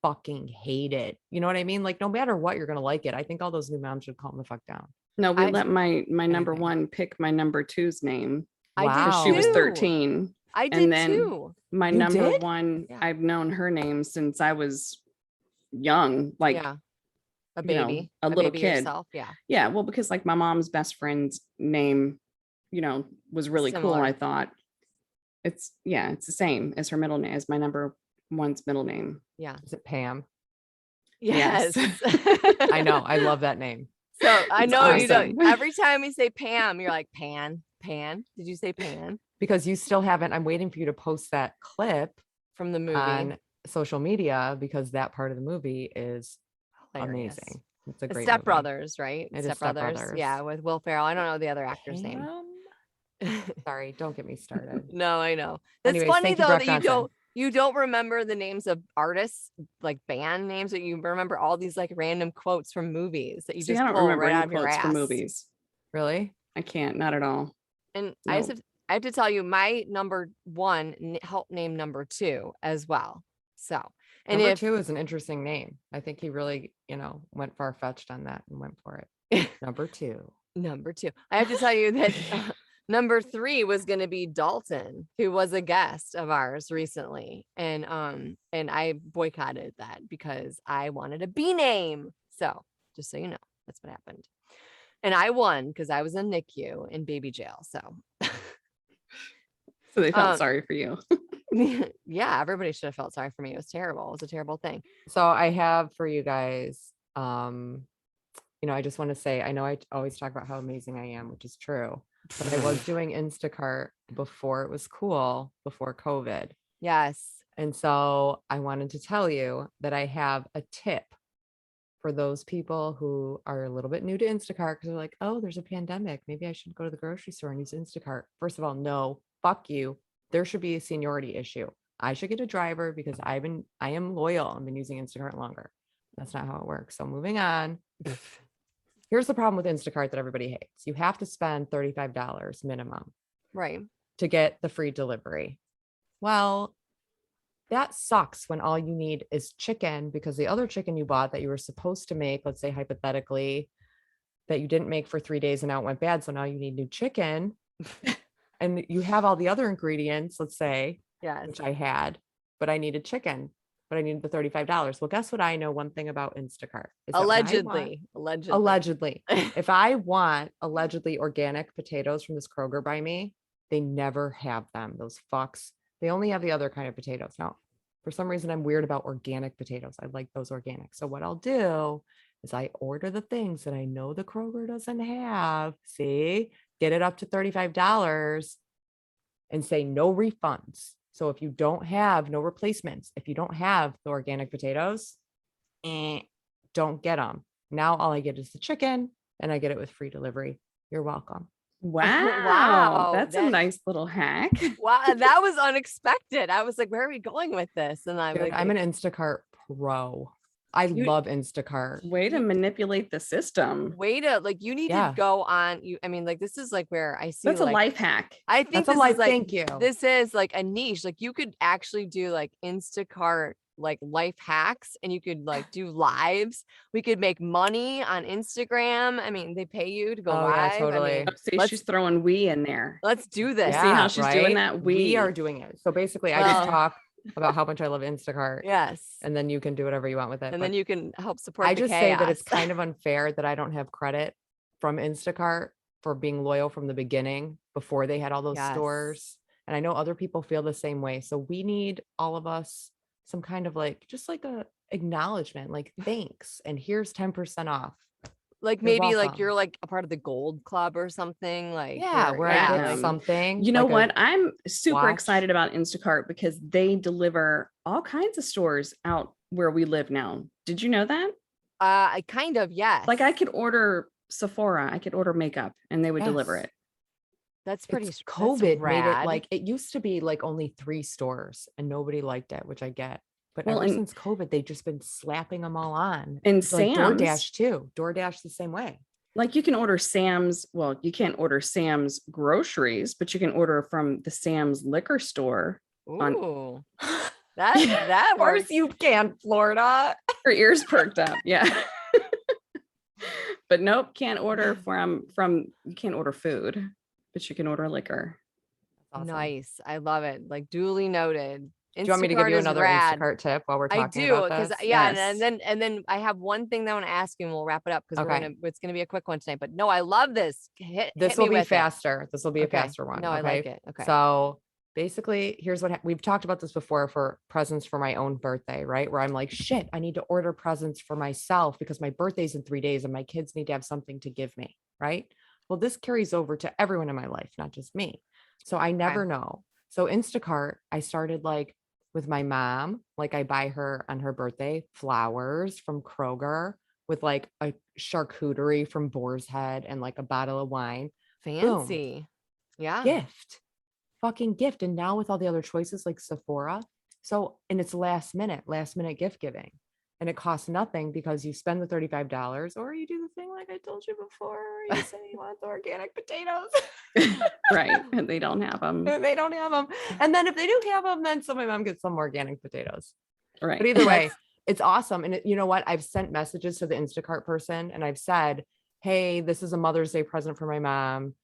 fucking hate it. You know what I mean? Like, no matter what, you're gonna like it. I think all those new moms should calm the fuck down. No, we I- let my number Anything. one pick my number two's name I did because she was too. 13. I And did then too. my You number did? one, Yeah. I've known her name since I was young, like, Yeah. A you know, baby. a little baby kid. yourself. Yeah. Yeah, well, because like my mom's best friend's name, was really cool. Similar. I thought it's the same as her middle name, as my number one's middle name. Yeah. Is it Pam? Yes. I know. I love that name. So I It's know you don't. awesome. Every time we say Pam, you're like Pan. Did you say Pan Because you still haven't. I'm waiting for you to post that clip from the movie? on social media because that part of the movie is Hilarious. amazing. It's a It's great Step movie. Brothers, right? It is Step Step Brothers. Brothers. Yeah, with Will Ferrell. I don't know the other actor's name. Pam? Sorry, don't get me started. No, I know. That's Anyways, funny thank you, though Brooke that Johnson. you don't remember the names of artists, like band names, but you remember all these like random quotes from movies that you See, just I don't pull remember right any out of your quotes ass. for movies. Really? I can't, not at all. And No. I have to tell you, my number one helped name number two as well. So, and Number if two is an interesting name. I think he really, went far fetched on that and went for it. Number two. number two, I have to tell you that number three was going to be Dalton, who was a guest of ours recently, and I boycotted that because I wanted a B name. So just so you know, that's what happened, and I won because I was in NICU in baby jail. So So they felt sorry for you. yeah, everybody should have felt sorry for me. It was terrible. It was a terrible thing. So I have for you guys, I just want to say, I know I always talk about how amazing I am, which is true, but I was doing Instacart before it was cool, before COVID. Yes. And so I wanted to tell you that I have a tip for those people who are a little bit new to Instacart because they're like, oh, there's a pandemic. Maybe I should go to the grocery store and use Instacart. First of all, no, fuck you. There should be a seniority issue. I should get a driver because I am loyal. I've been using Instacart longer. That's not how it works. So moving on. Here's the problem with Instacart that everybody hates. You have to spend $35 minimum Right. to get the free delivery. Well, that sucks when all you need is chicken because the other chicken you bought that you were supposed to make, let's say hypothetically, that you didn't make for 3 days and now it went bad. So now you need new chicken. And you have all the other ingredients, let's say, Yes. which I had, but I needed chicken, but I needed the $35. Well, guess what? I know one thing about Instacart. Is that when I want- Allegedly. if I want allegedly organic potatoes from this Kroger by me, they never have them. Those fucks. They only have the other kind of potatoes. Now, for some reason, I'm weird about organic potatoes. I like those organic. So what I'll do is I order the things that I know the Kroger doesn't have. See, get it up to $35 and say no refunds. So if you don't have no replacements, if you don't have the organic potatoes, don't get them. Now all I get is the chicken and I get it with free delivery. You're welcome. Wow. That's a nice little hack. Wow, that was unexpected. I was like, where are we going with this? And I'm Dude, like, I'm an Instacart pro. I love Instacart. Way to manipulate the system. way to like, you need to go on I mean, like, this is like where I see That's a like, life hack. I think That's a this life. is like, Thank you. this is like a niche. Like you could actually do like Instacart like life hacks and you could like do lives. We could make money on Instagram. I mean, they pay you to go Oh, yeah, live. totally. I mean, See, she's throwing we in there. let's do this. See how she's doing that? We are doing it. So basically, I just talk about how much I love Instacart. Yes. And then you can do whatever you want with it. And then you can help support I the just chaos. say that it's kind of unfair that I don't have credit from Instacart for being loyal from the beginning before they had all those stores. And I know other people feel the same way. So we need all of us some kind of like, just like a acknowledgement, like thanks. And here's 10% off. Like You're maybe like welcome. you're like a part of the gold club or something. Like Yeah, you're- where I get like- something. You know like a what? I'm super watch. excited about Instacart because they deliver all kinds of stores out where we live now. Did you know that? I kind of, yes. Like I could order Sephora, I could order makeup and they would deliver Yes. it. That's pretty. It's that's COVID made it rad. like it used to be like only 3 stores and nobody liked it, which I get. But Well, ever and- since COVID, they've just been slapping them all on. And It's like Sam's, DoorDash too. DoorDash the same way. like you can order Sam's, well, you can't order Sam's groceries, but you can order from the Sam's liquor store. Ooh. That Of course works. you can, Florida. Her ears perked up. Yeah. But nope, can't order from you can't order food, but you can order liquor. Awesome. Nice. I love it. Like duly noted. Do you want me to give Instacart you is another rad. Instacart tip while we're I talking do about because this? yeah, Yes. and then I have one thing that I want to ask you, and we'll wrap it up because Okay. it's gonna be a quick one tonight. But no, I love this. Hit This me will be with it. faster. This will be a Okay. faster one. No, I okay? like it. Okay. So basically, here's what we've talked about this before for presents for my own birthday, right? Where I'm like, shit, I need to order presents for myself because my birthday's in 3 days and my kids need to have something to give me, right? Well, this carries over to everyone in my life, not just me. So I never know. So Instacart, I started like with my mom, like I buy her on her birthday flowers from Kroger with like a charcuterie from Boar's Head and like a bottle of wine. Fancy. Yeah. Gift, fucking gift. And now with all the other choices like Sephora. So, and it's last minute gift giving. And it costs nothing because you spend the $35 or you do the thing like I told you before, where you say you want the organic potatoes. Right. And they don't have them. They don't have them. And then if they do have them, then so my mom gets some organic potatoes. Right. But either way, it's awesome. And you know what? I've sent messages to the Instacart person and I've said, hey, this is a Mother's Day present for my mom.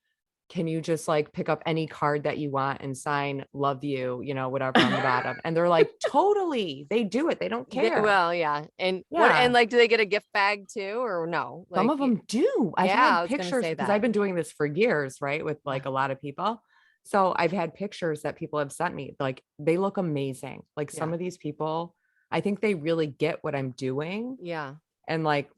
Can you just like pick up any card that you want and sign love you, you know, whatever on the bottom? And they're like, totally. They do it. They don't care. Well, yeah. And Yeah. and like, do they get a gift bag too, or no? Some Like, of them do. I've yeah, I had was gonna pictures say because that. I've been doing this for years, right? With like a lot of people. So I've had pictures that people have sent me. Like they look amazing. Like some Yeah. of these people, I think they really get what I'm doing Yeah. and like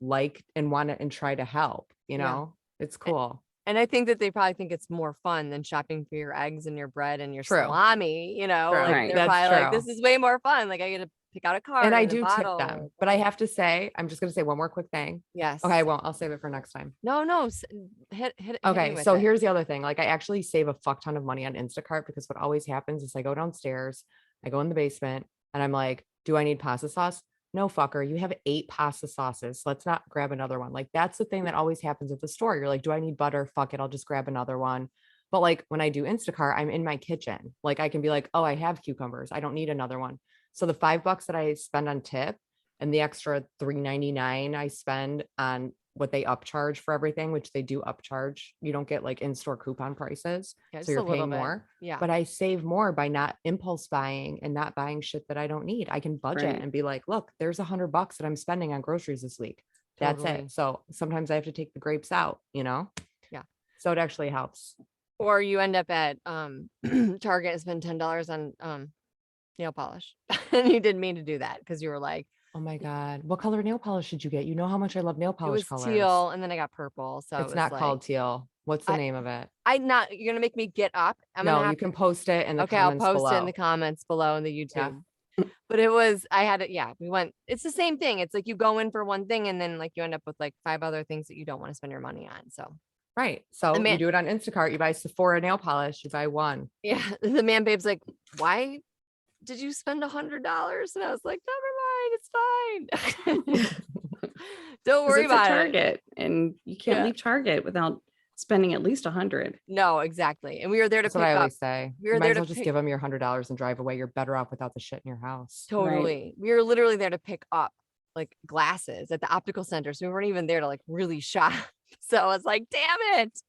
and want to and try to help, you Yeah. know, it's cool. And I think that they probably think it's more fun than shopping for your eggs and your bread and your True. salami, you know, True. like Right. they're That's probably like, true. this is way more fun. Like I get to pick out a card And I a do tip bottle. them, but I have to say, I'm just going to say one more quick thing. Yes. Okay, I won't. I'll save it for next time. No, hit me Okay, with so it. here's the other thing. Like I actually save a fuck ton of money on Instacart because what always happens is I go downstairs, I go in the basement, and I'm like, do I need pasta sauce? No, fucker, you have 8 pasta sauces. Let's not grab another one. Like that's the thing that always happens at the store. You're like, do I need butter? Fuck it, I'll just grab another one. But like when I do Instacart, I'm in my kitchen. Like I can be like, oh, I have cucumbers. I don't need another one. So the $5 that I spend on tip and the extra $3.99 I spend on what they upcharge for everything, which they do upcharge. You don't get like in-store coupon prices. Yeah, So just a you're little paying bit. more. Yeah. But I save more by not impulse buying and not buying shit that I don't need. I can budget Right. and be like, look, there's $100 that I'm spending on groceries this week. That's Totally. it. So sometimes I have to take the grapes out, you know? Yeah. So it actually helps. Or you end up at Target and spend $10 on nail polish. And you didn't mean to do that because you were like, Oh my God. What color nail polish did you get? You know how much I love nail it polish was colors. teal, and then I got purple. So It's it was not like, called teal. What's the I- name of it? you're gonna make me get up. I'm No, gonna have you can post it in the okay, I'll comments post below. it in the comments below in the Yeah. YouTube. But it was, I had it. Yeah, we went, it's the same thing. It's like you go in for one thing and then like you end up with like 5 other things that you don't want to spend your money on. So Right. So The man- you do it on Instacart. You buy Sephora nail polish. You buy one. yeah, the man babe's like, why did you spend $100? And I was like, never mind, it's fine. Don't worry It's a about it. Target, and you can't Yeah. leave Target without spending at least 100. No, exactly. And we were there to That's pick what I up. always say. we were You might there as to well just pick- give them your $100 and drive away. You're better off without the shit in your house. Totally. We were literally there to pick up like glasses at the optical center. So we weren't even there to like really shop. So I was like, damn it.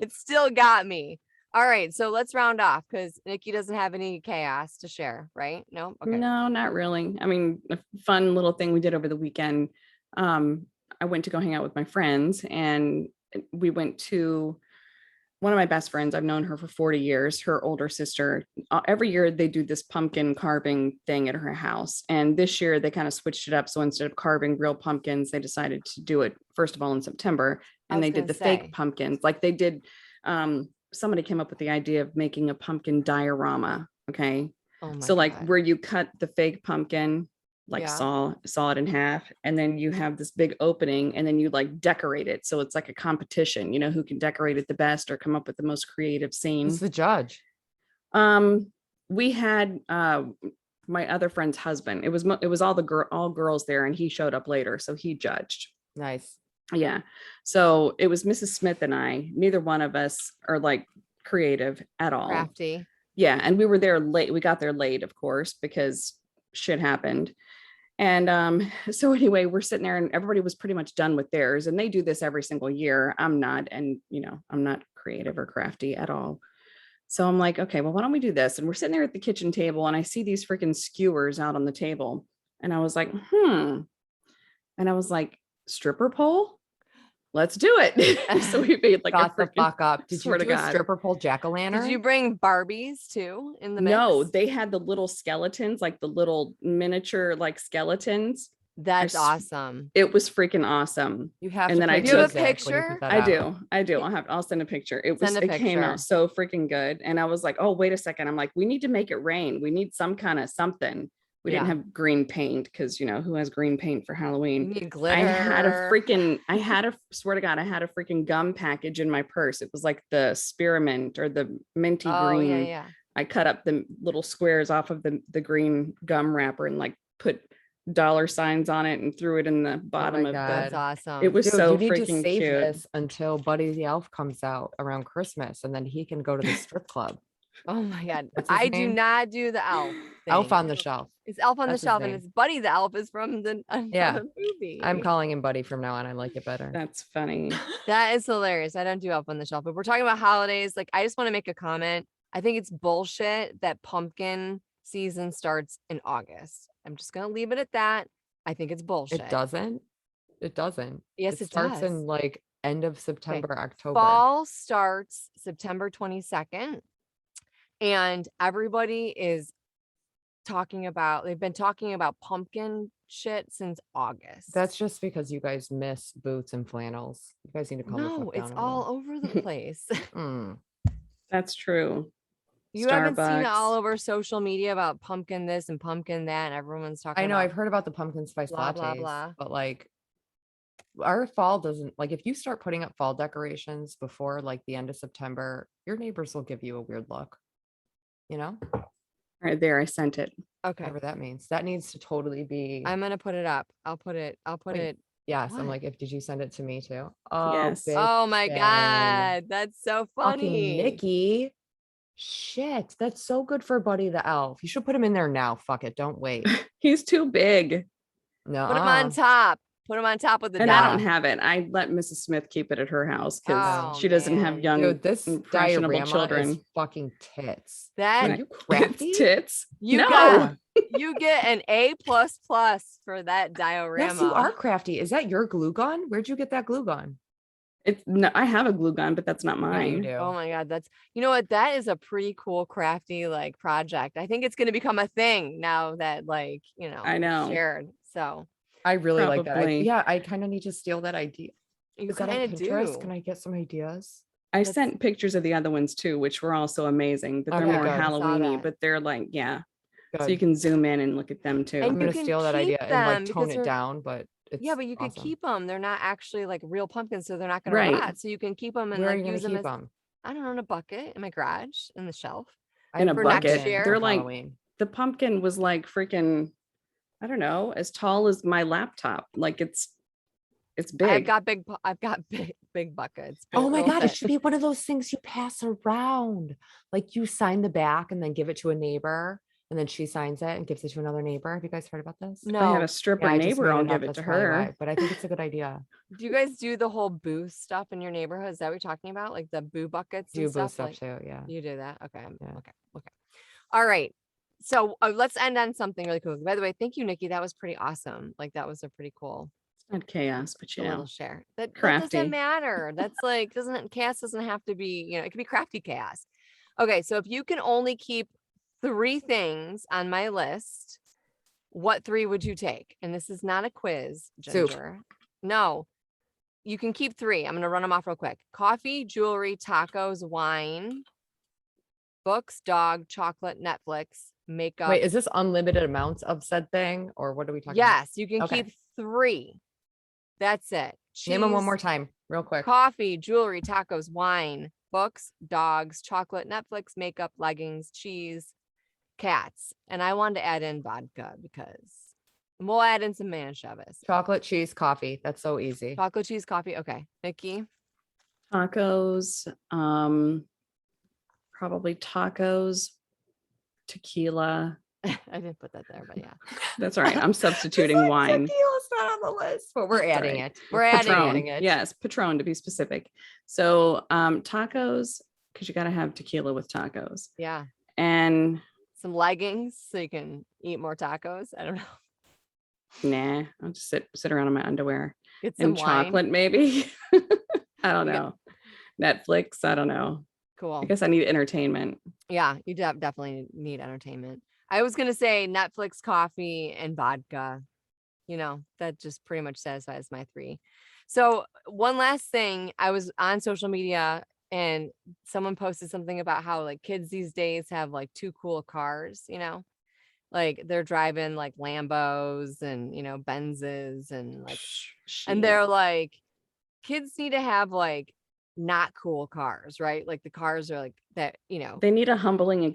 It still got me. All right. So let's round off because Nikki doesn't have any chaos to share, right? No? Okay. No, not really. I mean, a fun little thing we did over the weekend. I went to go hang out with my friends, and we went to one of my best friends. I've known her for 40 years, her older sister. Every year they do this pumpkin carving thing at her house. And this year they kind of switched it up. So instead of carving real pumpkins, they decided to do it, first of all, in September. And they did the fake pumpkins. Like they did, somebody came up with the idea of making a pumpkin diorama. Okay. Oh my So like God. where you cut the fake pumpkin, like Yeah. saw it in half, and then you have this big opening, and then you like decorate it. So it's like a competition, you know, who can decorate it the best or come up with the most creative scene. Who's the judge? We had my other friend's husband. It was all girls there, and he showed up later, so he judged. Nice. Yeah. So it was Mrs. Smith and I. Neither one of us are like creative at all. Crafty. Yeah. And we were there late. We got there late, of course, because shit happened. And so anyway, we're sitting there and everybody was pretty much done with theirs. And they do this every single year. I'm not. And, you know, I'm not creative or crafty at all. So I'm like, okay, well, why don't we do this? And we're sitting there at the kitchen table and I see these freaking skewers out on the table. And I was like, And I was like, stripper pole? Let's do it. So we made like Got a the fuck up. Did you swear to do a God. stripper pole jack-o'-lantern? Did you bring Barbies too in the mix? No, they had the little skeletons, like the little miniature like skeletons. That's I awesome. It was freaking awesome. You have And to then I put Do you have a music when you put picture? that I out. do. I'll send a picture. It Send a it came picture. out so freaking good. And I was like, oh, wait a second. I'm like, we need to make it rain. We need some kind of something. We didn't Yeah. have green paint because, you know, who has green paint for You Halloween? need glitter. Swear to God, I had a freaking gum package in my purse. It was like the spearmint or the minty Oh, green. yeah. I cut up the little squares off of the green gum wrapper and like put dollar signs on it and threw it in the bottom of God. That's the. awesome. It was Dude, so you need to freaking save cute. this until Buddy the Elf comes out around Christmas, and then he can go to the strip club. Oh my God. What's his I do name? not do the elf. Elf thing. on the Shelf. It's Elf on That's the his Shelf, and name. it's Buddy the Elf is from the Yeah. movie. I'm calling him Buddy from now on. I like it better. That's funny. That is hilarious. I don't do Elf on the Shelf, but we're talking about holidays. Like, I just want to make a comment. I think it's bullshit that pumpkin season starts in August. I'm just gonna leave it at that. I think it's bullshit. It doesn't. It doesn't. Yes, it it starts does. in like end of September, October. Fall starts September 22nd, and everybody is they've been talking about pumpkin shit since August. That's just because you guys miss boots and flannels. You guys need to calm the no, fuck down. it's a all little. over the place. Mm. That's true. You haven't seen it Starbucks. all over social media about pumpkin this and pumpkin that, and everyone's talking I know. about I've heard about the pumpkin spice blah, lattes, blah, blah. but like our fall doesn't like if you start putting up fall decorations before like the end of September, your neighbors will give you a weird look. You know, Right there, I sent it. Okay. whatever that means. That needs to totally be. I'm gonna put it up. I'll put Wait, it. Yes, I'm What? like, did you send it to me too? Oh, Yes. Oh my bitchin'. God. That's so Fucking funny. Nikki. Shit, that's so good for Buddy the Elf. You should put him in there now. Fuck it. Don't wait. He's too big. No. Put him on top. Put him on top with the And I don't dot. have it. I let Mrs. Smith keep it at her house because Oh, she doesn't have man. young, Dude, this impressionable diorama children. is fucking tits. That Are you crafty? It's tits. you No. got you get an A++ for that diorama. Yes, you are crafty. Is that your glue gun? Where'd you get that glue gun? It's no, I have a glue gun, but that's not Yeah, mine. you do. Oh my God, you know what? That is a pretty cool crafty like project. I think it's gonna become a thing now that like, you know, I know. shared. So I really like that. Probably. I kind of need to steal that idea. you Is that on kind of Pinterest? do. Can I get some ideas? I That's- sent pictures of the other ones too, which were also amazing, but they're Okay, more good. I saw Halloweeny, that. but they're like, yeah. Good. So you can zoom in and look at them too. And I'm you gonna can steal that idea keep and like them tone because it they're- down, but it's Yeah, but you could awesome. keep them. They're not actually like real pumpkins, so they're not gonna Right. rot. So you can keep them and Where are like you gonna use them keep as them? I don't know, in a bucket in my garage in the shelf. In a For next bucket. year. They're like Halloween. the pumpkin was like freaking, I don't know, as tall as my laptop. Like it's big. I've got big buckets. but Oh my it'll God, it fit. should be one of those things you pass around. Like you sign the back and then give it to a neighbor, and then she signs it and gives it to another neighbor. Have you guys heard about this? If I have No. a stripper Yeah, I just neighbor, made I'll it up, give it that's to probably her. why, but I think it's a good idea. Do you guys do the whole boo stuff in your neighborhood? Is that what you're talking about? Like the boo buckets Do and boo stuff? stuff Like, too, yeah. you do that? Okay. Yeah. Okay. All right. So let's end on something really cool. By the way, thank you, Nikki. That was pretty awesome. Like that was a pretty cool It's not chaos, but you little know. share. That Crafty. doesn't matter. That's like chaos doesn't have to be, it could be crafty chaos. Okay, so if you can only keep 3 things on my list, what 3 would you take? And this is not a quiz, Soup. Ginger. No. You can keep 3. I'm gonna run them off real quick. Coffee, jewelry, tacos, wine, books, dog, chocolate, Netflix, makeup. Wait, is this unlimited amounts of said thing, or what are we talking about? Yes, you can Okay. keep 3. That's it. Name them one Cheese, more time, real quick. Coffee, jewelry, tacos, wine, books, dogs, chocolate, Netflix, makeup, leggings, cheese, cats. And I wanted to add in vodka because we'll add in some Manischewitz. Chocolate, cheese, coffee. That's so easy. Chocolate, cheese, coffee. Okay. Nikki. Tacos, probably tacos, tequila, I didn't put that there, but yeah. That's all right. I'm substituting It's wine. Tequila's not on the list, but we're That's adding right. it. We're adding it. Yes, Patron to be specific. So tacos, because you got to have tequila with tacos. Yeah. And Some leggings so you can eat more tacos. I don't know. nah, I'll just sit around in my underwear. Get some And wine. chocolate, maybe. I don't know. Netflix, I don't know. Cool. I guess I need entertainment. Yeah, you definitely need entertainment. I was gonna say Netflix, coffee, and vodka. That just pretty much satisfies my 3. So one last thing, I was on social media and someone posted something about how like kids these days have like too cool cars, like they're driving like Lambos and Benzes and like, and they're like, kids need to have like not cool cars, right? Like the cars are like that, They need a humbling